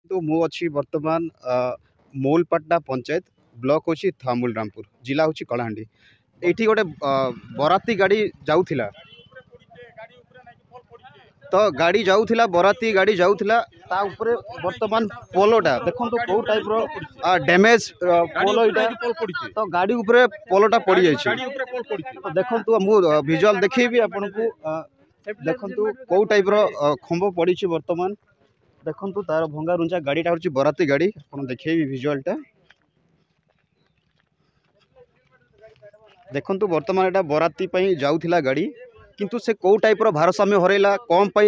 तो मु अच्छी वर्तमान मौलपाटना पंचायत ब्लॉक होची थामुल रामपुर जिला होची कलाहांडी। एठी गोटे बराती गाड़ी जाउथिला तो गाड़ी जाउथिला बराती गाड़ी जाउथिला ता ऊपर वर्तमान पोलोटा देखंतु को टाइप रो डैमेज पोलो इटा तो गाड़ी ऊपर पोलोटा पड़ी जाई छी। तो देखंतु मु विजुअल देखैबी आपन को देखंतु को टाइप रो खंबो पड़ी छी वर्तमान देखंतु तार भंगा रुंजा गाड़ीटा होची बराती गाड़ी आपन देखैबी विजुअलटा देखंतु वर्तमान एटा बराती पई जाउथिला गाड़ी किंतु से को टाइप रो भारसाम्य हरैला कम पई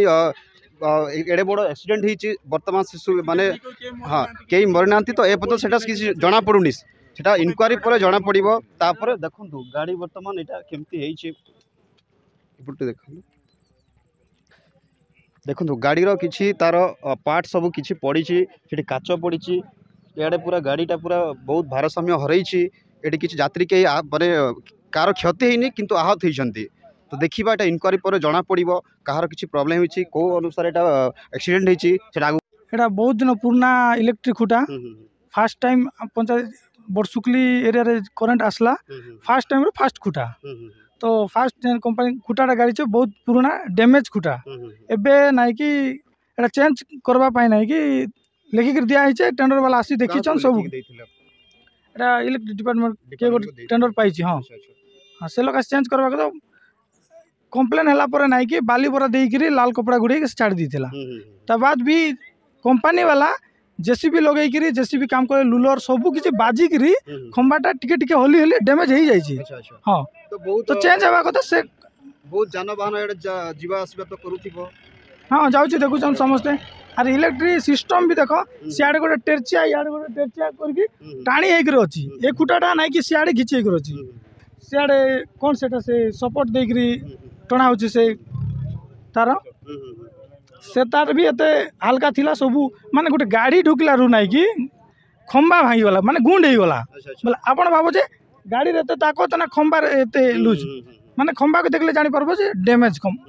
एडे बड़ एक्सीडेंट हिची वर्तमान शिशु माने हाँ कई मरनांती तो ए पतो सेटा किसी जना पडुनी सेटा इनक्वारी पर जना पड़िबो तापर देखंतु गाड़ी वर्तमान एटा केमती हेची इपटे देखंतु देखंतु गाड़ी रो किछि तार पार्ट सब किछि पड़ीची सेठी काच पड़ीची याडे पूरा गाड़ीटा पूरा बहुत भारसाम्य हरैची एटी किछि यात्री के माने कार क्षति हेनी किंतु आहत होइछंती तो देखिबा एटा इनक्वारी पर जना पड़िबो कहार किछि प्रॉब्लम होइछि को अनुसार एटा एक्सीडेंट होइछि सेटा एटा बहुत दिन पुराना इलेक्ट्रिक खुटा फर्स्ट टाइम पंचायत बरसुकली एरिया रे करंट आसला फर्स्ट टाइम रो फर्स्ट खुटा तो फर्स्ट कंपनी खुटाटा गाड़ी छे बहुत पुराना डैमेज खुटा एबे नाइ कि एटा चेंज करबा पाई नाइ कि लेखि कर दिया हिचे टेंडर वाला आसी देखि छन सब एटा इलेक्ट्रिक डिपार्टमेंट के गो टेंडर पाई छी। हां हां से लोग चेंज करबा को कंप्लेन हला पर नाइ कि बाली बोरा देई करी लाल कपड़ा गुडी के छाड़ दीथिला त बाद भी कंपनी वाला जेसीबी लगई करी जेसीबी काम करे लुलर सब किछि बाजी करी खंबाटा टिके टिके होली होली डैमेज हो जाई छी। हां तो चेंज हवा को से बहुत जानबाहन एडे जीवा आसबा तो करूथिबो। हाँ जाऊँ देखुच समस्ते अरे इलेक्ट्रिक सिस्टम भी देख सियाड़े गोटे टेरचिया इे गोटे टेरचिया करके टाणी होकर अच्छी ए खुटाटा ना कि सियाड़े घिची होकर अच्छी सियाड़े कौन से सपोर्ट देकर टणा हो तार से तार भी एत हल्का थिला सबू माने गोटे गाड़ी ढुकला रू ना कि खंबा भांगीगला माने गुंड हो गला बोले आपड़ भावुचे गाड़ी एत ताकत ना खंबार एत लुज माने खंबा को देखले जानी पारबो जे डैमेज खंबा।